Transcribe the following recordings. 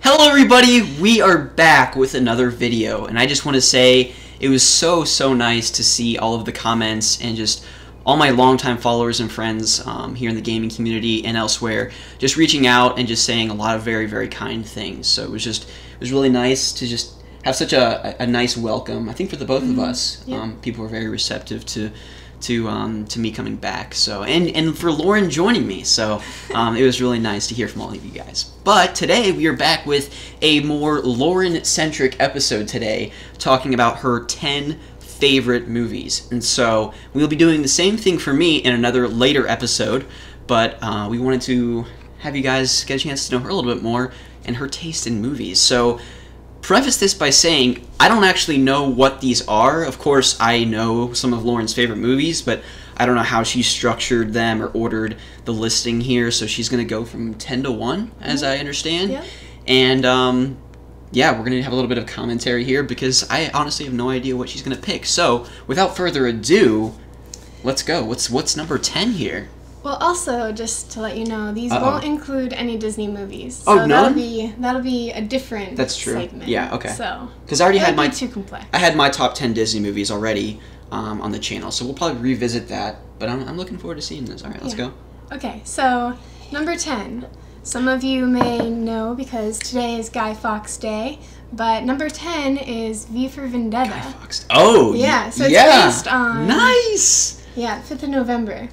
Hello everybody, we are back with another video, and I just want to say it was so nice to see all of the comments and just all my longtime followers and friends here in the gaming community and elsewhere just reaching out and just saying a lot of very kind things. So it was really nice to just have such a nice welcome, I think, for the both of us. Yeah. People were very receptive to me coming back, so and for Lauren joining me, so it was really nice to hear from all of you guys. But today we are back with a more Lauren-centric episode today, talking about her 10 favorite movies. And so we'll be doing the same thing for me in another later episode, but we wanted to have you guys get a chance to know her a little bit more and her taste in movies. So preface this by saying I don't actually know what these are. Of course, I know some of Lauren's favorite movies, but I don't know how she structured them or ordered the listing here. So she's going to go from 10 to 1, as I understand. Yeah. And yeah, we're going to have a little bit of commentary here because I honestly have no idea what she's going to pick. So without further ado, let's go. What's number 10 here? Well, also, just to let you know, these won't include any Disney movies. Oh, so none? that'll be a different That's true. segment. Yeah, okay. So Because I already had my too complex. I had my top 10 Disney movies already on the channel, so we'll probably revisit that. But I'm looking forward to seeing this. All right, let's go. Okay, so number 10. Some of you may know because today is Guy Fawkes Day, but number 10 is V for Vendetta. Guy Fawkes. Oh, Yeah, so it's yeah. based on... Nice! Yeah, 5th of November.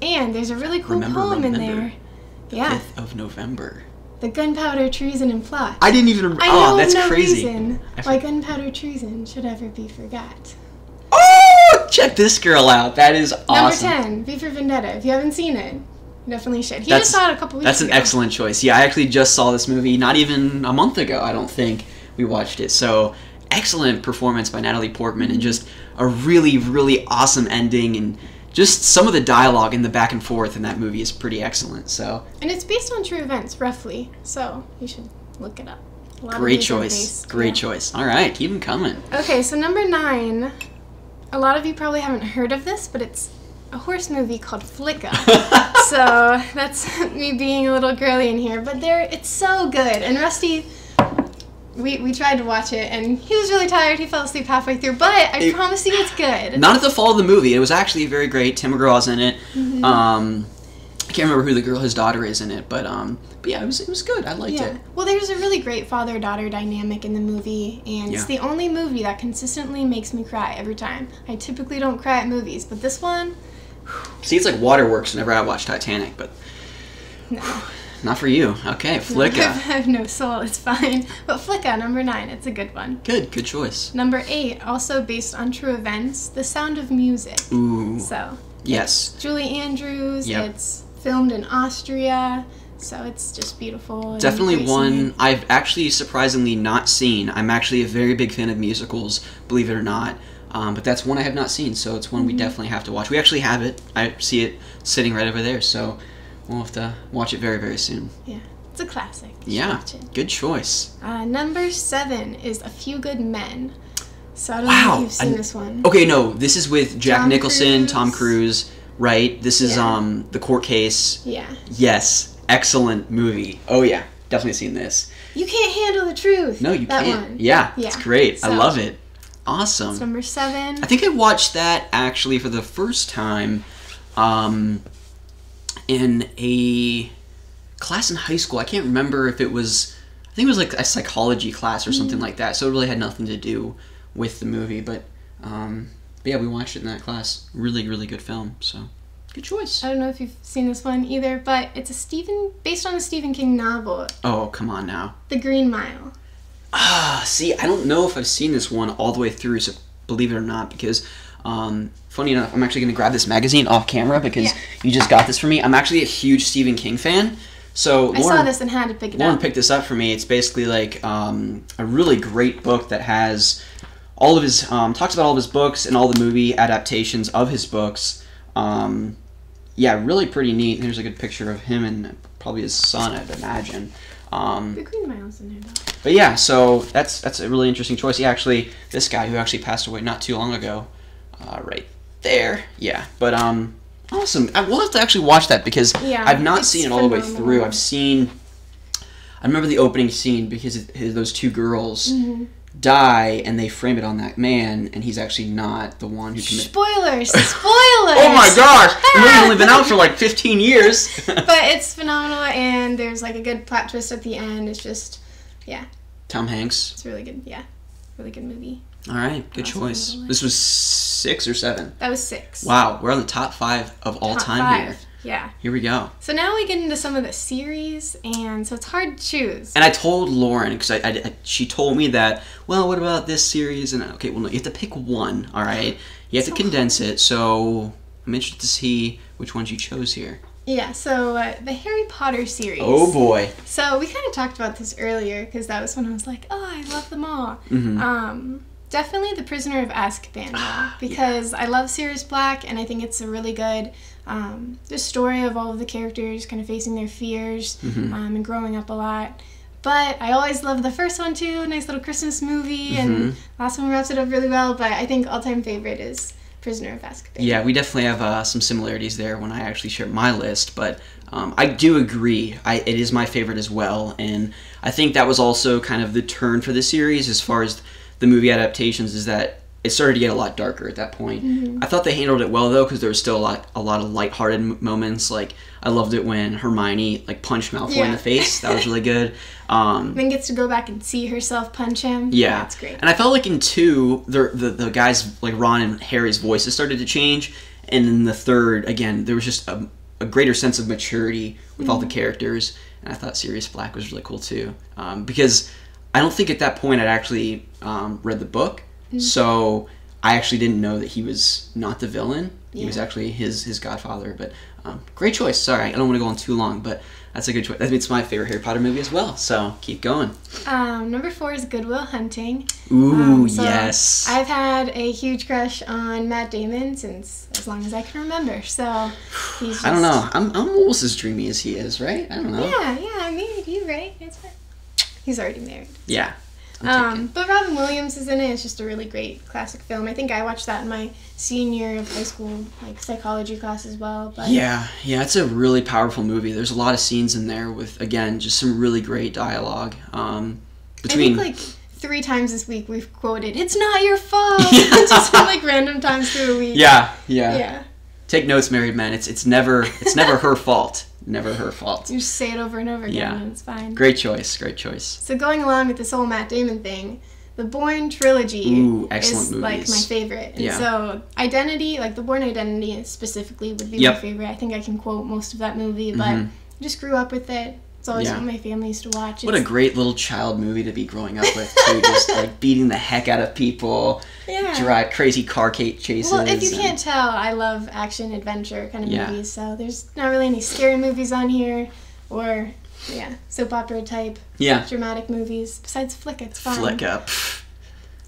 And there's a really cool poem in there. Yeah. 5th of November. The gunpowder treason and plot. I didn't even... I know that's no crazy. reason why gunpowder treason should ever be forgot. Oh, check this girl out. That is awesome. Number 10, V for Vendetta. If you haven't seen it, you definitely should. He just saw it a couple weeks ago. That's an excellent choice. Yeah, I actually just saw this movie not even a month ago, I don't think we watched it. So, excellent performance by Natalie Portman and just a really awesome ending, and just some of the dialogue in the back and forth in that movie is pretty excellent. So, And it's based on true events, roughly. So, you should look it up. A lot of great these are choice. based- Great yeah. choice. All right, keep them coming. Okay, so number 9. A lot of you probably haven't heard of this, but it's a horse movie called Flicka. So that's me being a little girly in here, but it's so good. And Rusty, we tried to watch it, and he was really tired. He fell asleep halfway through, but I promise you it's good. Not at the fall of the movie. It was actually very great. Tim McGraw's in it. I can't remember who his daughter is in it, but yeah, it was good. I liked it. Well, there's a really great father-daughter dynamic in the movie, and it's the only movie that consistently makes me cry every time. I typically don't cry at movies, but this one... See, it's like Waterworks whenever I watch Titanic, but No. not for you. Okay, Flicka. I have no soul, it's fine. But Flicka, number 9, it's a good one. Good choice. Number 8, also based on true events, The Sound of Music. Ooh. So, Yes. Julie Andrews, Yep. it's filmed in Austria, so it's just beautiful. and Definitely great one singing. I've actually surprisingly not seen. I'm actually a very big fan of musicals, believe it or not. But that's one I have not seen, so it's one we definitely have to watch. We actually have it. I see it sitting right over there, so we'll have to watch it very soon. Yeah, it's a classic. You should Yeah, watch it. good choice. Number 7 is A Few Good Men. So I don't know if you've seen this one. Okay, no, this is with Jack Tom Nicholson, Cruise. Tom Cruise, right? This is Yeah. the court case. Yeah. Yes, excellent movie. Oh yeah, definitely seen this. You Can't Handle the Truth. No, you that can't. One. Yeah, it's great. I So, love it. Awesome. It's number 7. I think I watched that actually for the first time in a class in high school. I can't remember if it was, I think it was like a psychology class or something like that. So it really had nothing to do with the movie. But yeah, we watched it in that class. Really good film. So good choice. I don't know if you've seen this one either, but it's based on a Stephen King novel, Oh, come on now. The Green Mile. See, I don't know if I've seen this one all the way through, so believe it or not, because funny enough, I'm actually going to grab this magazine off camera because you just got this for me. I'm actually a huge Stephen King fan. So I saw this and had to pick it Lauren up. picked this up for me. It's basically like a really great book that has all of his, talks about all of his books and all the movie adaptations of his books. Yeah, really pretty neat. There's a good picture of him and probably his son, I'd imagine. The Green Mile's in there, though. But yeah, so that's a really interesting choice. He actually, this guy who actually passed away not too long ago, right there. Yeah, but Awesome. We'll have to actually watch that because Yeah, I've not it's seen it all the way phenomenal. through. I remember the opening scene because those two girls die and they frame it on that man, and he's actually not the one who committed. Spoilers! Spoilers! Oh my gosh! The movie's only been out for like 15 years. But it's phenomenal, and there's like a good plot twist at the end. It's just, yeah. Tom Hanks. It's really good. Yeah, really good movie. All right, good choice. This was 6 or 7. That was 6. Wow, we're on the top 5 of all time here. Yeah. Here we go. So now we get into some of the series, and so it's hard to choose. And I told Lauren, because she told me that, well, what about this series? And okay, well, no, you have to pick one, all right? You have to condense it, so I'm interested to see which ones you chose here. Yeah, so the Harry Potter series. Oh, boy. So we kind of talked about this earlier, because that was when I was like, oh, I love them all. Definitely The Prisoner of Azkaban, though, because I love Sirius Black, and I think it's a really good the story of all of the characters kind of facing their fears and growing up a lot. But I always love the first one, too. Nice little Christmas movie, and last one wraps it up really well. But I think all-time favorite is Prisoner of Azkaban. Yeah, we definitely have some similarities there when I actually shared my list, but I do agree. It is my favorite as well, and I think that was also kind of the turn for the series as far as the movie adaptations, is that it started to get a lot darker at that point. I thought they handled it well, though, because there was still a lot of lighthearted moments. Like, I loved it when Hermione punched Malfoy in the face. That was really good. Then gets to go back and see herself punch him. Yeah, that's great. And I felt like in 2, the guys like Ron and Harry's voices started to change, and in the 3rd, again, there was just a greater sense of maturity with all the characters. And I thought Sirius Black was really cool too, because I don't think at that point I'd actually read the book. So I actually didn't know that he was not the villain. He was actually his godfather. But great choice. Sorry, I don't want to go on too long, but that's a good choice. It's my favorite Harry Potter movie as well. So keep going. Number 4 is Good Will Hunting. Ooh, so yes. I've had a huge crush on Matt Damon since as long as I can remember. So he's just... I don't know. I'm almost as dreamy as he is, right? I don't know. Yeah, maybe you're right. It's fine. He's already married. Yeah. But Robin Williams is in it. It's just a really great classic film. I think I watched that in my senior year of high school, psychology class as well. But yeah, it's a really powerful movie. There's a lot of scenes in there with, again, just some really great dialogue. I think 3 times this week we've quoted, "It's not your fault." Just random times through a week. Yeah. Take notes, married men. It's never her fault. Never her fault. You just say it over and over again, and it's fine. Great choice. So going along with this whole Matt Damon thing, the Bourne trilogy excellent is movies. my favorite. And so Identity, the Bourne Identity specifically would be my favorite. I think I can quote most of that movie, but I just grew up with it. It's always what my family used to watch. What a great little child movie to be growing up with, too. Just beating the heck out of people, drive crazy car chases. Well, if you can't tell, I love action adventure kind of movies. So there's not really any scary movies on here, or soap opera type dramatic movies. Besides Flicka, it's fun. Flicka.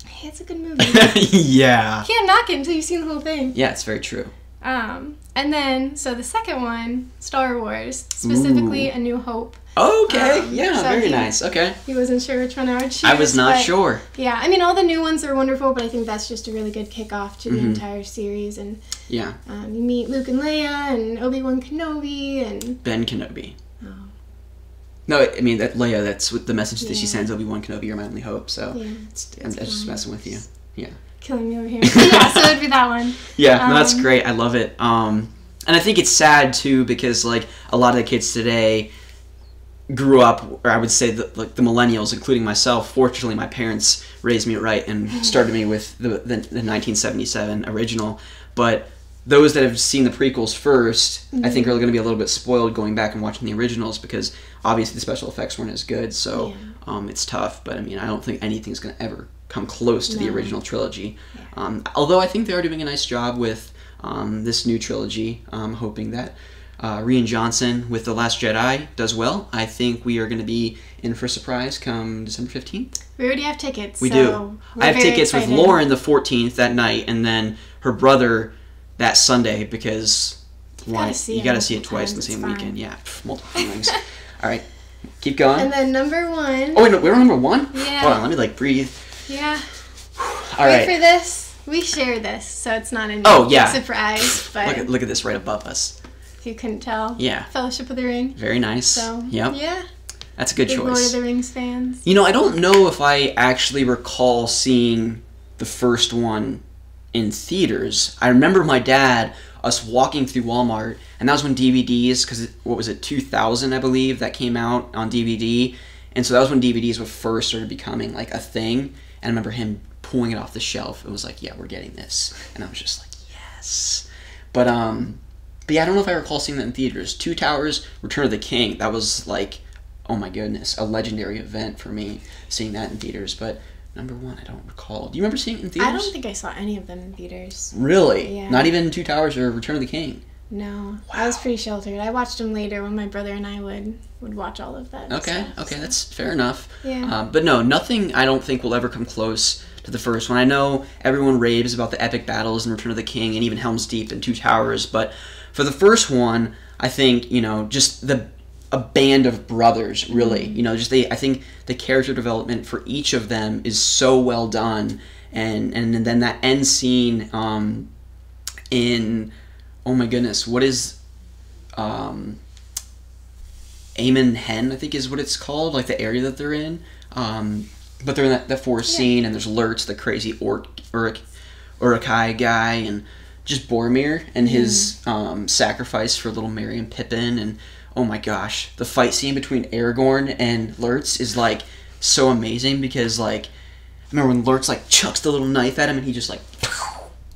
Hey, it's a good movie. Yeah. Can't knock it until you've seen the whole thing. Yeah, it's very true. And then, so the second one, Star Wars, specifically A New Hope. Okay, so very nice. Okay. He wasn't sure which one I would choose. I was not sure. Yeah, I mean, all the new ones are wonderful, but I think that's just a really good kickoff to the entire series. And you meet Luke and Leia and Obi-Wan Kenobi and... Ben Kenobi. Oh. No, I mean, Leia, that's what the message that she sends, Obi-Wan Kenobi, you're my only hope. So I'm just messing with you. Yeah. Killing me over here. Yeah, so it'd be that one. Yeah, no, that's great. I love it. And I think it's sad, too, because, a lot of the kids today grew up, or I would say the millennials, including myself. Fortunately, my parents raised me right and started me with the 1977 original. But those that have seen the prequels first, I think are going to be a little bit spoiled going back and watching the originals, because obviously the special effects weren't as good. So it's tough. But I mean, I don't think anything's going to ever come close to the original trilogy. Although I think they are doing a nice job with this new trilogy. I'm hoping that Rian Johnson with The Last Jedi does well. I think we are going to be in for a surprise come December 15th. We already have tickets. We do. I have tickets with Lauren the 14th that night, and then her brother that Sunday, because you got to see it twice in the same weekend. Yeah, multiple viewings. All right, keep going. And then number 1. Oh, wait, we're on number 1? Yeah. Hold on, let me breathe. Yeah. All right. Wait for this. We share this, so it's not a surprise. But look at this right above us. If you couldn't tell. Yeah. Fellowship of the Ring. Very nice. So, yep. Yeah. That's a good Big Lord of choice. the Rings fans. You know, I don't know if I actually recall seeing the first one in theaters. I remember my dad, us walking through Walmart, and that was when DVDs, because what was it, 2000, I believe, that came out on DVD. And so that was when DVDs were first started becoming like a thing. And I remember him pulling it off the shelf. It was like, yeah, we're getting this. And I was just like, yes. But yeah, I don't know if I recall seeing that in theaters. Two Towers, Return of the King. That was like, oh my goodness, a legendary event for me, seeing that in theaters. But number one, I don't recall. Do you remember seeing it in theaters? I don't think I saw any of them in theaters. Really? Yeah. Not even Two Towers or Return of the King? No. I was pretty sheltered. I watched them later when my brother and I would watch all of that. Okay, stuff, okay, so. that's fair enough. Yeah. But no, nothing I don't think will ever come close to the first one. I know everyone raves about the epic battles in Return of the King and even Helm's Deep and Two Towers, but for the first one, I think, you know, just a band of brothers, really. You know, just I think the character development for each of them is so well done, and then that end scene in, oh my goodness, what is Amon Hen, I think is what it's called, like the area that they're in. But they're in that forest scene, and there's Lurtz, the crazy Uruk-hai guy, and just Boromir and his sacrifice for little Merry and Pippin, and oh my gosh, the fight scene between Aragorn and Lurtz is like so amazing, because like, I remember when Lurtz like chucks the little knife at him and he just like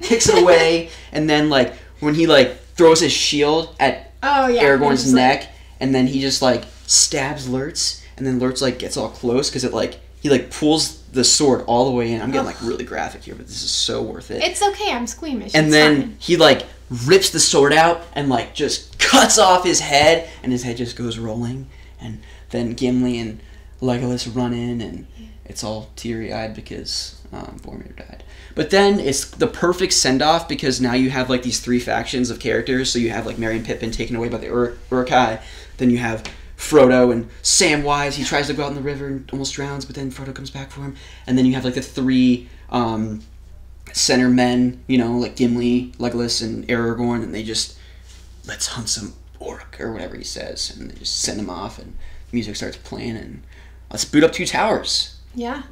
kicks it away, and then like when he like throws his shield at Aragorn's neck, and then he just like stabs Lurtz, and then Lurtz like gets all close because it like he like pulls the sword all the way in. I'm getting like really graphic here, but this is so worth it. It's okay, I'm squeamish. And it's then fine. he like rips the sword out and like just cuts off his head, and his head just goes rolling, and then Gimli and Legolas run in, and it's all teary-eyed because Boromir died. But then it's the perfect send-off, because now you have like these three factions of characters. So you have like Merry and Pippin taken away by the Uruk-hai, then you have Frodo and Samwise. He tries to go out in the river and almost drowns, but then Frodo comes back for him. And then you have like the three center men, you know, like Gimli, Legolas, and Aragorn, and they just, let's hunt some orc, or whatever he says, and they just send him off, and music starts playing, and let's boot up Two Towers. Yeah.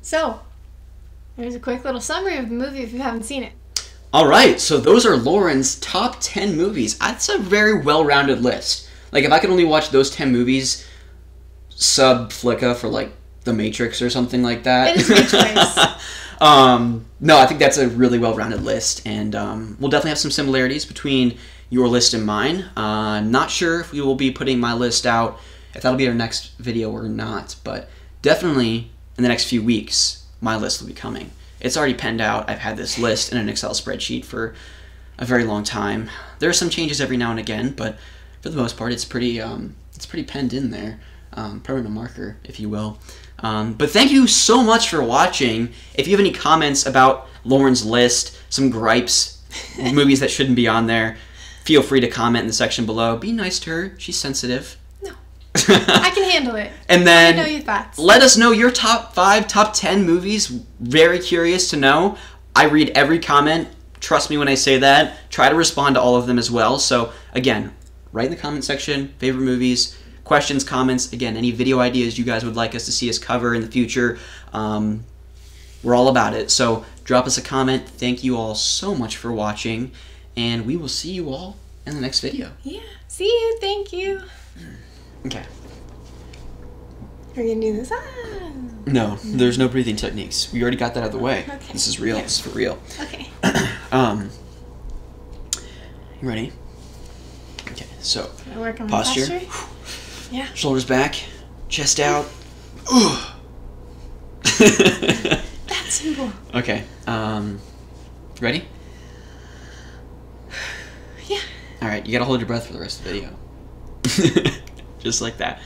So, there's a quick little summary of the movie if you haven't seen it. Alright, so those are Lauren's top 10 movies. That's a very well-rounded list. Like, if I could only watch those 10 movies, sub Flicka for, like, The Matrix or something like that. It is my choice. No, I think that's a really well-rounded list, and we'll definitely have some similarities between your list and mine. Not sure if we will be putting my list out, if that'll be our next video or not, but definitely in the next few weeks, my list will be coming. It's already penned out. I've had this list in an Excel spreadsheet for a very long time. There are some changes every now and again, but for the most part, it's pretty penned in there. Permanent marker, if you will. But thank you so much for watching. If you have any comments about Lauren's list, some gripes, movies that shouldn't be on there, feel free to comment in the section below. Be nice to her. She's sensitive. No. I can handle it. And then I know your thoughts. let us know your top 5, top 10 movies. Very curious to know. I read every comment. Trust me when I say that. Try to respond to all of them as well. So again, write in the comment section, favorite movies, questions, comments, again, any video ideas you guys would like us to see us cover in the future. We're all about it. So drop us a comment. Thank you all so much for watching, and we will see you all in the next video. Yeah. See you. Thank you. Okay. Are you gonna do this? No, there's no breathing techniques. We already got that out of the way. Okay. This is real. Yeah. This is for real. Okay. You ready? Okay, so Gonna work on my posture. posture. Yeah. Shoulders back, chest out. That's simple. Okay. Ready? Yeah. All right. You gotta hold your breath for the rest of the video. Just like that.